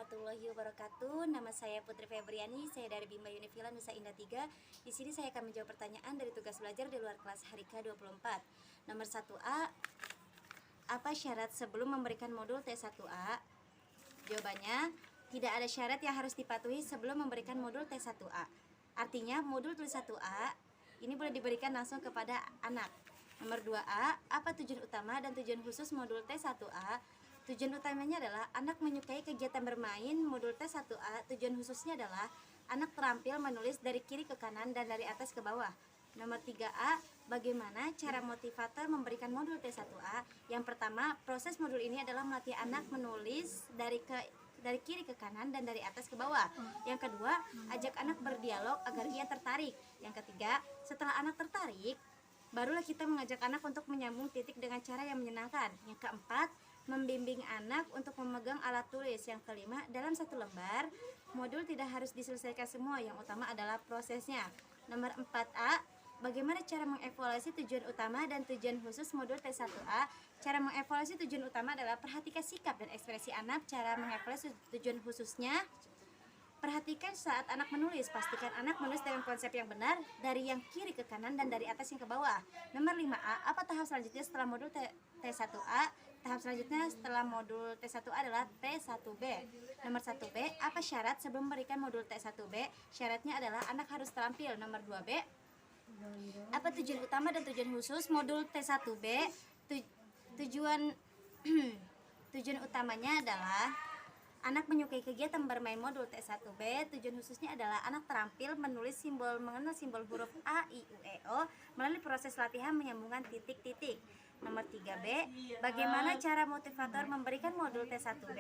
warahmatullahi wabarakatuh. Nama saya Putri Febriani, saya dari Bimba Univilla Nusa Indah 3. Di sini saya akan menjawab pertanyaan dari tugas belajar di luar kelas hari ke-24. Nomor 1A, apa syarat sebelum memberikan modul T1A? Jawabannya, tidak ada syarat yang harus dipatuhi sebelum memberikan modul T1A. Artinya, modul tulis 1A ini boleh diberikan langsung kepada anak. Nomor 2A, apa tujuan utama dan tujuan khusus modul T1A? Tujuan utamanya adalah anak menyukai kegiatan bermain. Modul T1A tujuan khususnya adalah anak terampil menulis dari kiri ke kanan dan dari atas ke bawah. Nomor 3A, bagaimana cara motivator memberikan modul T1A? Yang pertama, proses modul ini adalah melatih anak menulis dari kiri ke kanan dan dari atas ke bawah. Yang kedua, ajak anak berdialog agar ia tertarik. Yang ketiga, setelah anak tertarik, barulah kita mengajak anak untuk menyambung titik dengan cara yang menyenangkan. Yang keempat, membimbing anak untuk memegang alat tulis. Yang kelima, dalam satu lembar, modul tidak harus diselesaikan semua, yang utama adalah prosesnya. Nomor 4A, bagaimana cara mengevaluasi tujuan utama dan tujuan khusus modul T1A? Cara mengevaluasi tujuan utama adalah perhatikan sikap dan ekspresi anak. Cara mengevaluasi tujuan khususnya, perhatikan saat anak menulis, pastikan anak menulis dengan konsep yang benar, dari yang kiri ke kanan dan dari atas yang ke bawah. Nomor 5A, apa tahap selanjutnya setelah modul T1A? Tahap selanjutnya setelah modul T1A adalah T1B. Nomor 1B, apa syarat sebelum memberikan modul T1B? Syaratnya adalah anak harus terampil. Nomor 2B, apa tujuan utama dan tujuan khusus modul T1B? Tujuan tujuan utamanya adalah anak menyukai kegiatan bermain. Modul T1B tujuan khususnya adalah anak terampil menulis mengenal simbol huruf A, I, U, E, O melalui proses latihan menyambungkan titik-titik. Nomor 3B, bagaimana cara motivator memberikan modul T1B?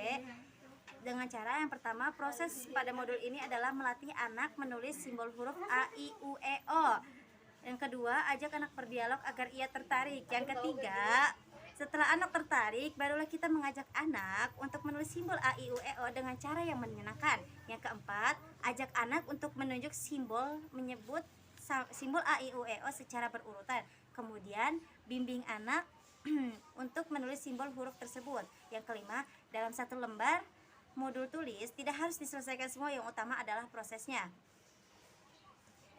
Dengan cara yang pertama, proses pada modul ini adalah melatih anak menulis simbol huruf A, I, U, E, O. Yang kedua, ajak anak berdialog agar ia tertarik. Yang ketiga, setelah anak tertarik, barulah kita mengajak anak untuk menulis simbol A, I, U, E, O dengan cara yang menyenangkan. Yang keempat, ajak anak untuk menyebut simbol A, I, U, E, O secara berurutan. Kemudian, bimbing anak untuk menulis simbol huruf tersebut. Yang kelima, dalam satu lembar modul tulis tidak harus diselesaikan semua, yang utama adalah prosesnya.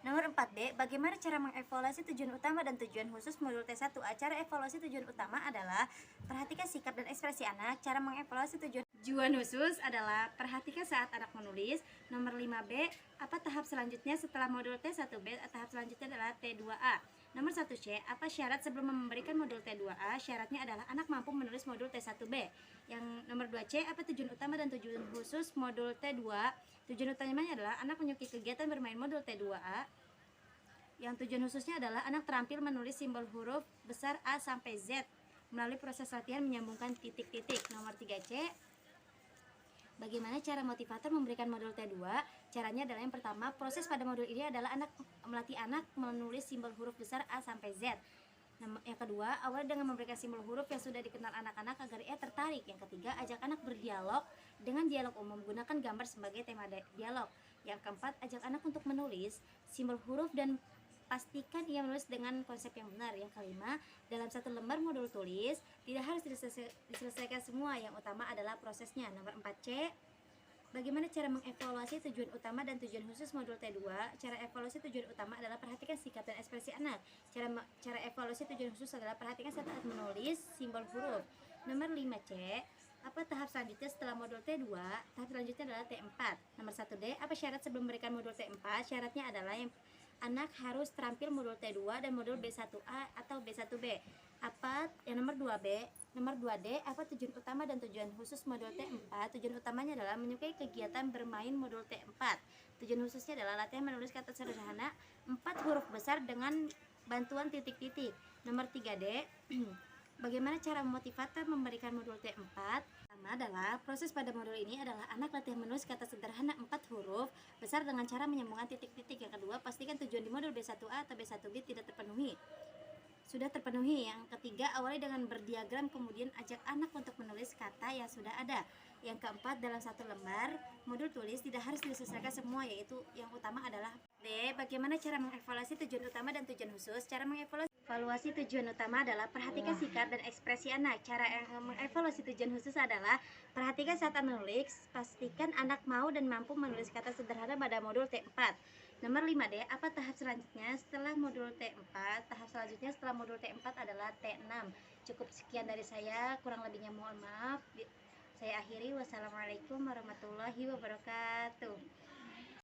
Nomor 4B, bagaimana cara mengevaluasi tujuan utama dan tujuan khusus modul T1A? Cara evaluasi tujuan utama adalah perhatikan sikap dan ekspresi anak. Cara mengevaluasi tujuan khusus adalah perhatikan saat anak menulis. Nomor 5B, apa tahap selanjutnya setelah modul T1B? Tahap selanjutnya adalah T2A. Nomor 1C, apa syarat sebelum memberikan modul T2A? Syaratnya adalah anak mampu menulis modul T1B. Yang nomor 2C, apa tujuan utama dan tujuan khusus modul T2? Tujuan utamanya adalah anak menyukai kegiatan bermain. Modul T2A, yang tujuan khususnya adalah anak terampil menulis simbol huruf besar A sampai Z melalui proses latihan menyambungkan titik-titik. Nomor 3C, bagaimana cara motivator memberikan modul T2? Caranya adalah yang pertama, proses pada modul ini adalah melatih anak menulis simbol huruf besar A sampai Z. Yang kedua, awal dengan memberikan simbol huruf yang sudah dikenal anak-anak agar ia tertarik. Yang ketiga, ajak anak berdialog dengan dialog umum, gunakan gambar sebagai tema dialog. Yang keempat, ajak anak untuk menulis simbol huruf dan pastikan ia menulis dengan konsep yang benar. Yang kelima, dalam satu lembar modul tulis tidak harus diselesaikan semua, yang utama adalah prosesnya. Nomor 4C, bagaimana cara mengevaluasi tujuan utama dan tujuan khusus modul T2? Cara evaluasi tujuan utama adalah perhatikan sikap dan ekspresi anak. Cara evaluasi tujuan khusus adalah perhatikan saat menulis simbol huruf. Nomor 5C, apa tahap selanjutnya setelah modul T2? Tahap selanjutnya adalah T4. Nomor 1D, apa syarat sebelum memberikan modul T4? Syaratnya adalah anak harus terampil modul T2 dan modul B1A atau B1B. Nomor 2D, apa tujuan utama dan tujuan khusus modul T4? Tujuan utamanya adalah menyukai kegiatan bermain. Modul T4, tujuan khususnya adalah latihan menulis kata sederhana 4 huruf besar dengan bantuan titik-titik. Nomor 3D, bagaimana cara motivator memberikan modul T4? Pertama adalah proses pada modul ini adalah anak latihan menulis kata sederhana 4 huruf besar dengan cara menyambungkan titik-titik. Yang kedua, pastikan tujuan di modul B1A atau B1B tidak terpenuhi. Sudah terpenuhi. Yang ketiga, awali dengan berdiagram, kemudian ajak anak untuk menulis kata yang sudah ada. Yang keempat, dalam satu lembar modul tulis tidak harus diselesaikan semua, yaitu yang utama adalah D. Bagaimana cara mengevaluasi tujuan utama dan tujuan khusus? Cara mengevaluasi Evaluasi tujuan utama adalah perhatikan sikap dan ekspresi anak. Cara mengevaluasi tujuan khusus adalah perhatikan saat menulis, pastikan anak mau dan mampu menulis kata sederhana pada modul T4. Nomor 5D, apa tahap selanjutnya setelah modul T4? Tahap selanjutnya setelah modul T4 adalah T6. Cukup sekian dari saya, kurang lebihnya mohon maaf. Saya akhiri, wassalamualaikum warahmatullahi wabarakatuh.